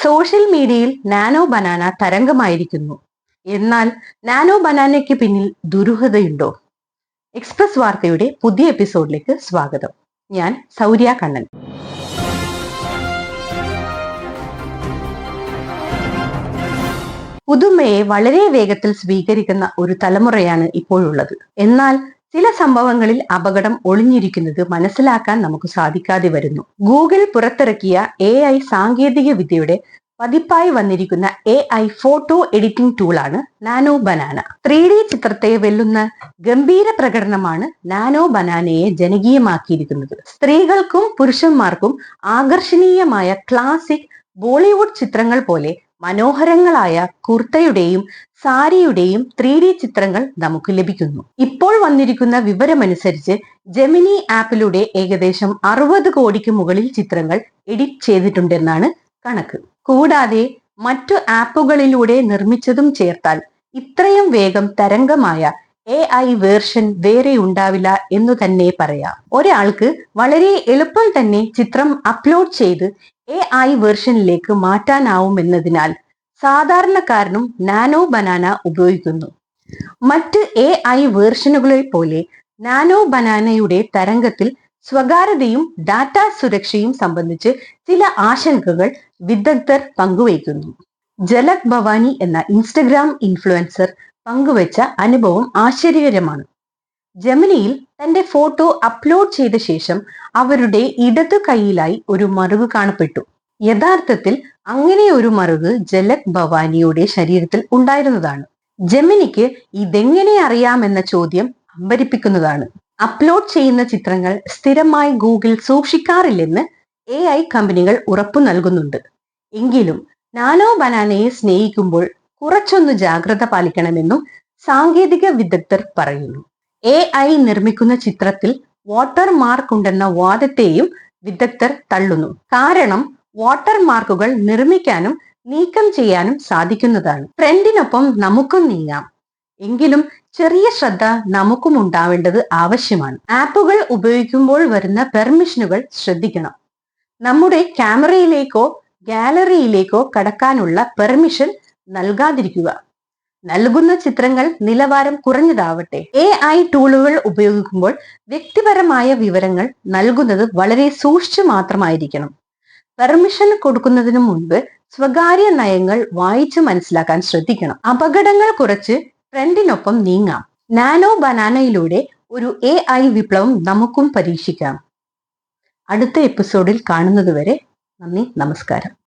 Social മീഡിയയിൽ nano banana തരംഗമായിരിക്കുന്നു. എന്നാൽ nano ബനാനയ്ക്ക് പിന്നിൽ ദുരൂഹതയുണ്ടോ? എക്സ്പ്രസ് വാർത്തയുടെ പുതിയ എപ്പിസോഡിലേക്ക് സ്വാഗതം. ഞാൻ സൗര്യ കണ്ണൻ. പുതുമയെ വളരെ വേഗത്തിൽ സ്വീകരിക്കുന്ന ഒരു തലമുറയാണ് ഇപ്പോഴുള്ളത്. എന്നാൽ ചില സംഭവങ്ങളിൽ അപകടം ഒളിഞ്ഞിരിക്കുന്നത് മനസ്സിലാക്കാൻ നമുക്ക് സാധിക്കാതെ വരുന്നു. ഗൂഗിൾ പുറത്തിറക്കിയ AI സാങ്കേതിക വിദ്യയുടെ പതിപ്പായി വന്നിരിക്കുന്ന AI ഫോട്ടോ എഡിറ്റിംഗ് ടൂളാണ് നാനോ ബനാന. 3D ചിത്രത്തെ വെല്ലുന്ന ഗംഭീര പ്രകടനമാണ് നാനോ ബനാനയെ ജനകീയമാക്കിയിരിക്കുന്നത്. സ്ത്രീകൾക്കും പുരുഷന്മാർക്കും ആകർഷണീയമായ ക്ലാസിക് ബോളിവുഡ് ചിത്രങ്ങൾ പോലെ മനോഹരങ്ങളായ കുർത്തയുടെയും സാരിയുടെയും 3D ചിത്രങ്ങൾ നമുക്ക് ലഭിക്കുന്നു. ഇപ്പോൾ വന്നിരിക്കുന്ന വിവരമനുസരിച്ച് ജെമിനി ആപ്പിലൂടെ ഏകദേശം 60 കോടിക്ക് മുകളിൽ ചിത്രങ്ങൾ എഡിറ്റ് ചെയ്തിട്ടുണ്ടെന്നാണ് കണക്ക്. കൂടാതെ മറ്റു ആപ്പുകളിലൂടെ നിർമ്മിച്ചതും ചേർത്താൽ ഇത്രയും വേഗം തരംഗമായ AI വേർഷൻ വേറെ ഉണ്ടാവില്ല എന്നു തന്നെ പറയാം. ഒരാൾക്ക് വളരെ എളുപ്പം തന്നെ ചിത്രം അപ്ലോഡ് ചെയ്ത് AI വേർഷനിലേക്ക് മാറ്റാനാവുമെന്നതിനാൽ സാധാരണക്കാരനും നാനോ ബനാന ഉപയോഗിക്കുന്നു. മറ്റ് AI വേർഷനുകളെ പോലെ നാനോ ബനാനയുടെ തരംഗത്തിൽ സ്വകാര്യതയും ഡാറ്റ സുരക്ഷയും സംബന്ധിച്ച് ചില ആശങ്കകൾ വിദഗ്ധർ പങ്കുവയ്ക്കുന്നു. ജലക് ഭവാനി എന്ന ഇൻസ്റ്റഗ്രാം ഇൻഫ്ലുവൻസർ പങ്കുവച്ച അനുഭവം ആശ്ചര്യകരമാണ്. ജെമിനിയിൽ തന്റെ ഫോട്ടോ അപ്ലോഡ് ചെയ്ത ശേഷം അവരുടെ ഇടതു കൈയിലായി ഒരു മറുക് കാണപ്പെട്ടു. യഥാർത്ഥത്തിൽ അങ്ങനെ ഒരു മറുക് ജലക് ഭവാനിയുടെ ശരീരത്തിൽ ഉണ്ടായിരുന്നതാണ്. ജെമിനിക്ക് ഇതെങ്ങനെ അറിയാമെന്ന ചോദ്യം അമ്പരിപ്പിക്കുന്നതാണ്. അപ്ലോഡ് ചെയ്യുന്ന ചിത്രങ്ങൾ സ്ഥിരമായി ഗൂഗിൾ സൂക്ഷിക്കാറില്ലെന്ന് AI കമ്പനികൾ ഉറപ്പു നൽകുന്നുണ്ട്. എങ്കിലും നാനോ ബനാനയെ സ്നേഹിക്കുമ്പോൾ കുറച്ചൊന്ന് ജാഗ്രത പാലിക്കണമെന്നും സാങ്കേതിക വിദഗ്ധർ പറയുന്നു. AI നിർമ്മിക്കുന്ന ചിത്രത്തിൽ വാട്ടർ മാർക്ക് ഉണ്ടെന്ന വാദത്തെയും വിദഗ്ധർ തള്ളുന്നു. കാരണം വാട്ടർ മാർക്കുകൾ നിർമ്മിക്കാനും നീക്കം ചെയ്യാനും സാധിക്കുന്നതാണ്. ട്രെൻഡിനൊപ്പം നമുക്കും നീങ്ങാം. എങ്കിലും ചെറിയ ശ്രദ്ധ നമുക്കും ഉണ്ടാവേണ്ടത് ആവശ്യമാണ്. ആപ്പുകൾ ഉപയോഗിക്കുമ്പോൾ വരുന്ന പെർമിഷനുകൾ ശ്രദ്ധിക്കണം. നമ്മുടെ ക്യാമറയിലേക്കോ ഗാലറിയിലേക്കോ കടക്കാനുള്ള പെർമിഷൻ നൽകാതിരിക്കുക. നൽകുന്ന ചിത്രങ്ങൾ നിലവാരം കുറഞ്ഞതാവട്ടെ. AI ടൂളുകൾ ഉപയോഗിക്കുമ്പോൾ വ്യക്തിപരമായ വിവരങ്ങൾ നൽകുന്നത് വളരെ സൂക്ഷിച്ചു മാത്രമായിരിക്കണം. പെർമിഷൻ കൊടുക്കുന്നതിന് മുൻപ് സ്വകാര്യ നയങ്ങൾ വായിച്ച് മനസ്സിലാക്കാൻ ശ്രദ്ധിക്കണം. അപകടങ്ങൾ കുറച്ച് ട്രെൻഡിനൊപ്പം നീങ്ങാം. നാനോ ബനാനയിലൂടെ ഒരു AI വിപ്ലവം നമുക്കും പരീക്ഷിക്കാം. അടുത്ത എപ്പിസോഡിൽ കാണുന്നതുവരെ നന്ദി, നമസ്കാരം.